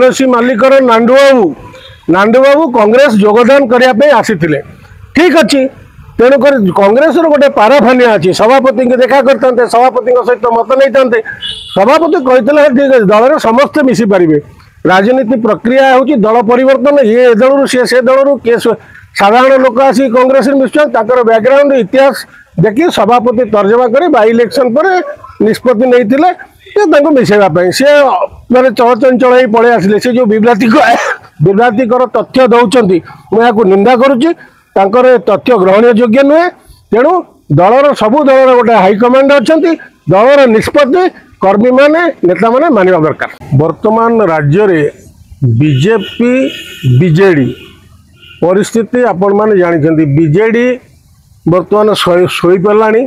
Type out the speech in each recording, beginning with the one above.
तुलसी मालिकर नांडू बाबू कांग्रेस योगदान करने आसी ठीक अच्छे तेणुक कांग्रेस गोटे पाराफानिया अच्छी सभापति की देखा करते सभापति सहित मत नहीं सभापति कहते ठीक है दल समस्ते मिसी पारे राजनीति प्रक्रिया हूँ दल परिवर्तन ये दल से दल किए साधारण लोक आसी कांग्रेस मिशुच्च बैकग्राउंड इतिहास देखिए सभापति तर्जमा कर बाई इलेक्शन पर निष्पत्ति नहीं मिसेवाई सी मैंने चलचंचल ही पलि आसिले से जो विभ्रांतिकर तथ्य दौरान मुझे निंदा करुच्ची तथ्य ग्रहणीय योग्य नुहे तेणु दलर सबू दलर गोटे हाइकमांड अच्छा दलर निष्पत्ति कर्मी माने नेता माने मानिबा दरकार। वर्तमान राज्य रे बीजेपी बीजेडी परिस्थिति आपण माने जानिछन्ती बीजेडी वर्तमान सोई पड़लानी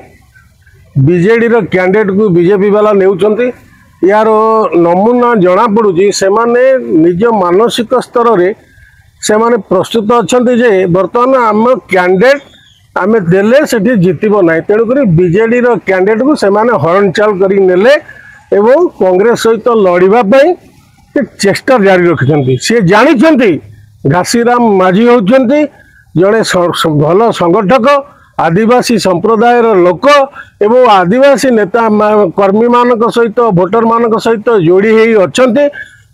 बीजेडी रो कैंडिडेट को बीजेपी वाला नेउछन्ती यार नमूना जना पड़ुची से माने निज मानसिक स्तर रे से माने प्रस्तुत अछन्ती जे वर्तमान आम कैंडिडेट आमे देले सेठी जितिबो नाही तेणु करी बीजेडी रो कैंडिडेट को से माने हरणचाल करी नेले एवं कांग्रेस सहित लड़िबा पई चेष्टा जारी रखिछन्ती से जानिछन्ती घासीराम माझी होउछन्ती जड़े भल संगठक आदिवासी संप्रदाय लोक एवं आदिवासी नेता कर्मी मान सहित भोटर मान सहित जोड़ी होती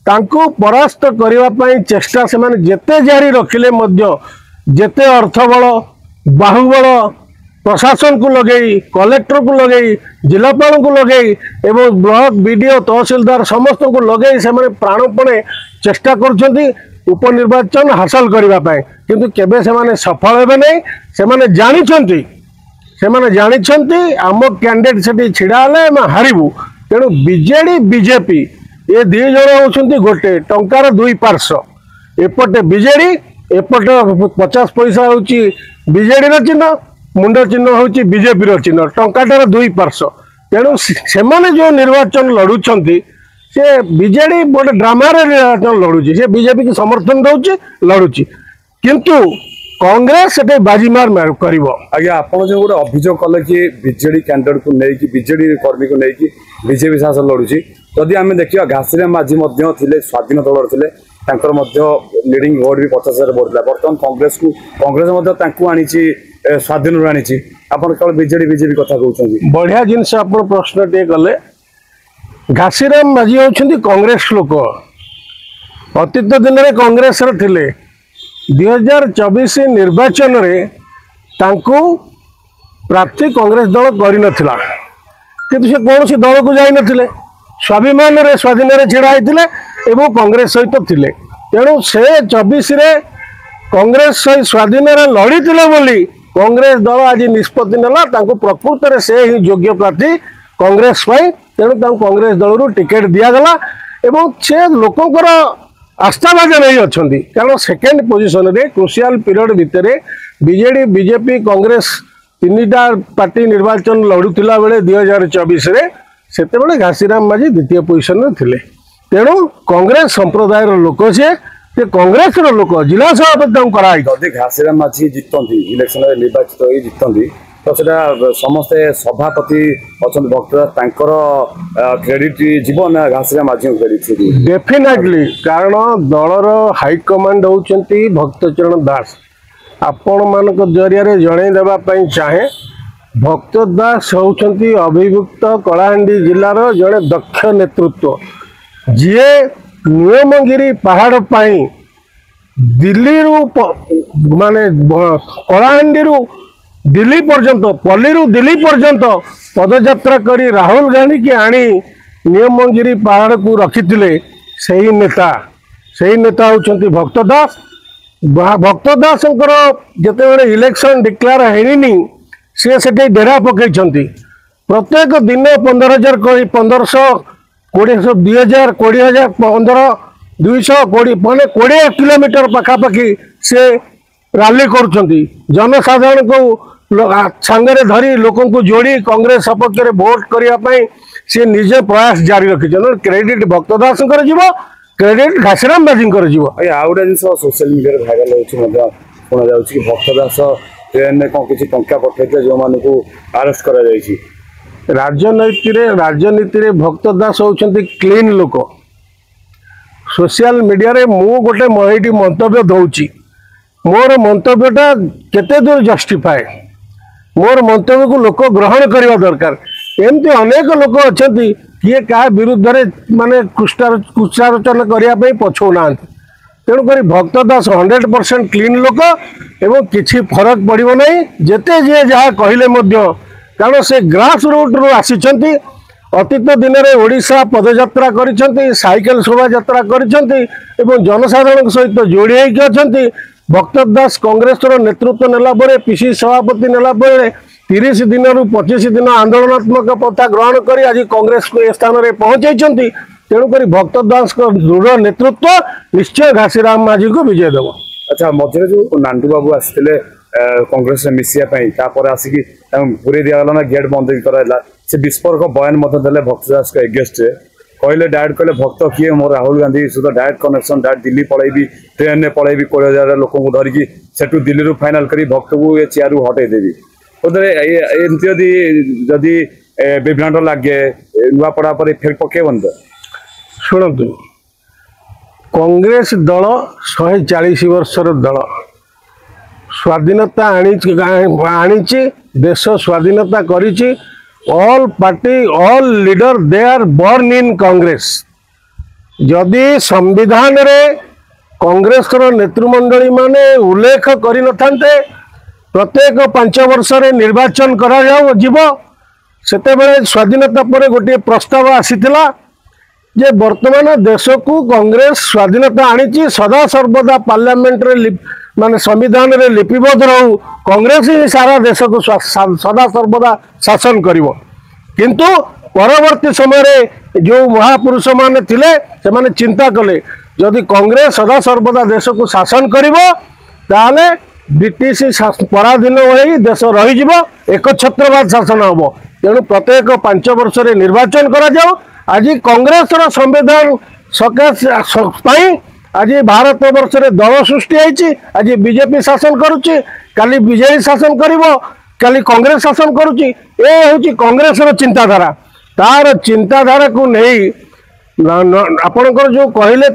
तांको परास्त करने चेष्टा से माने जेते जारी रखिले जेते अर्थबल बाहुबल प्रशासन को लगे कलेक्टर को लगे जिलापाल को लगे एवं ब्लॉक बीडीओ तहसीलदार समस्त को लगे से माने प्राणपणे चेष्टा कर उपनिर्वाचन हासिल करने किंतु केबे से माने सफल हेबे नहीं से माने जानिछन्ती आम कैंडिडेट से छिड़ा हेले हारिबू तेणु बीजेडी बीजेपी ये दी जन होउछन्ती गोटे टंकार दुई पार्श्व एपटे बीजेडी एपटे 50 पैसा होउची बीजेडी चिन्ह मुंड चिन्ह होउची बीजेपी चिन्ह टंकाटार दुई पार्श्व तेणु से माने जो निर्वाचन लड़ुछन्ती से बीजेडी गोटे ड्रामा निर्वाचन लड़ुची से बीजेपी की समर्थन दौची लड़ुची किंतु कांग्रेस से बाजीमार करिवो। आज्ञा आपण जो गोटे अभियोग कले कि बीजेडी कैंडिडेट को नहीं बीजेडी कर्मी को नहीं बीजेपी शासन लड़ुची जदि आम देखा घासीराम माझी स्वाधीन दल थे लीडिंग भोट भी 50,000 भोट बर्तमान कांग्रेस आनी स्वाधीन आनी केवल बीजेडी बीजेपी कथा कहते बढ़िया जिनस आप प्रश्न टे कले घासीराम माझी होउछन्ती कांग्रेस लोक अतीत दिन में कांग्रेस रे 2024 निर्वाचन रे तांको प्राप्ति कांग्रेस दल करि नथिला किंतु से कौन सी दल को जाई नथिले स्वाभिमान रे स्वाधीन रे छिड़ा आइथिले एवं कांग्रेस सहित थिले तेणु से 24 रे कांग्रेस सहित स्वाधीन रे लड़ीथिले बोली कांग्रेस दल आज निष्पत्ति नेला तांको प्रकृत रे से ही योग्य प्रार्थी कांग्रेस पाई तेणु तांको कांग्रेस दल रु टिकेट दिया गला एवं से लोकंकर आस्थाभाजन नहीं अच्छा कारण सेकेंड पोजिशन रे क्रुशियल पीरियड भितर बीजेडी बीजेपी कांग्रेस तीनटा पार्टी निर्वाचन लड़ुला बेले 2024 रे सेते घासीराम माझी द्वितीय पोजिशन रे थिले तेणु कांग्रेस संप्रदाय लोक से कांग्रेस लोक जिला सभापति कराई घासीराम माझी जीतती इलेक्शन निर्वाचित हो जीतती तो सेटा समस्ते सभापति अच्छा भक्त क्रेडिट जीवन घासीराम माझी क्रेडिट डेफिनेटली कारण दलर हाइकमांड होउछन्ती भक्तचरण दास आपण मान जरिया जन देवाई चाहे भक्त दास होउछन्ती अभियुक्त कलाहांडी जिलार जड़े दक्ष नेतृत्व जी नियमगिरी पहाड़ पाई दिल्ली माने कलाहांडी दिल्ली पर्यंत पल्ली दिल्ली पर्यंत पदयात्रा करी राहुल गांधी की आनी नियमगिरी पहाड़ को रखिथिले सही नेता होउछन्ती भक्त दास जिते इलेक्शन डिक्लेयर हेनी सी से डेरा पकई प्रत्येक दिन 15,000 1500 20,000 2,000 20,000 15 200 माने 20 किलोमीटर पखापाखि से रैली करुछन्ती जनसाधारण को सांगरे धरी लोकों को जोड़ी कांग्रेस सपक्ष में भोट करने सी निजे प्रयास जारी रखिछन क्रेडिट भक्त दास क्रेडिट घासीराम माझी आउटा जिन सोशल मीडिया भाइराल होना जा भक्त दास ट्रेन में कौन किसी टंका पठे जो मान को अरेस्ट कर राजनीति भक्त दास होउछन्ती क्लीन लोक सोशल मीडिया रे मु गोटे मोहिटी मंतव्य दौची मोर मंतव्यटा केते दूर जस्टिफाए मोर मंतव्य को लोक ग्रहण करने दरकार एमती अनेक लोक अच्छा किए क्या विरुद्ध में माने कुचारोचना करने पछौना तेणुक भक्त दास 100% क्लीन लोक एवं किसी फरक पड़ो ना जिते जी जहाँ कहले कारण से ग्रास रूट रू आसी अतीत दिन में ओडिशा पदयात्रा करिसेंती साइकेल शोभा यात्रा करिसेंती एवं जनसाधारण सहित जोड़ी होइके अछंती भक्त दास कांग्रेस नेतृत्व नेला परे पीसी सभापति नेला परे 30 दिन रु 25 दिन आंदोलनात्मक पथा ग्रहण करी आज कांग्रेस को ए स्थान में पहुंचाई तेणुक भक्त दास दृढ़ नेतृत्व निश्चय घासीराम माझी को विजय देव। अच्छा मझे जो नांडू बाबू आसते कांग्रेस में मिसापर आसिक पूरे दिगला ना गेट बंद कराला से विस्फोरक बयान देले भक्त दास एगेस्ट कहले डायरेक्ट कहले भक्त किए मोर राहुल गांधी सहित डायरेक्ट कनेक्शन डायरेक्ट दिल्ली पलैबी ट्रेन में पलैबी 20,000 लोक धरिकी सेठू दिल्ली रू फाइनाल करी भक्त को ये चेयर हटई देवी एमती जदि विभ्रांट लगे नुआ पड़ा पर इफेक्ट पकेबन तो शुणु कांग्रेस दल 140 वर्षर दल स्वाधीनता आनी देश स्वाधीनता करी all party all leader they are born in Congress जदि संविधान रे कांग्रेस नेतृमंडली माने उल्लेख करि नथांते प्रत्येक 5 वर्ष रे निर्वाचन करा जाओ जीव सेते बेले स्वाधीनता पर गोटे प्रस्ताव आसीथिला जे वर्तमान देश को कांग्रेस स्वाधीनता आनी सदा सर्वदा पार्लियामेंट रे माने संविधान रे लिपिबद्ध रहू कांग्रेस ही सारा देश को सदा सर्वदा शासन करिवो किंतु परवर्ती समय रे जो महापुरुष माने थिले से माने चिंता कले जदि कांग्रेस सदा सर्वदा देश को शासन करिवो ताले ब्रिटिश पराधीन होई देश रही जीवो एकछत्रवाद शासन हबो तेणु प्रत्येक 5 वर्ष रे निर्वाचन करा जाओ आज कांग्रेस रो संविधान सकाश आज भारत वर्ष रे दल सृष्टि होती आज बीजेपी शासन करुच्ची काली बीजेपी शासन करिवो काली कांग्रेस शासन करुच्ची ए होची कांग्रेस रो चिंताधारा तार चिंताधारा को नहीं आपनकर जो कहले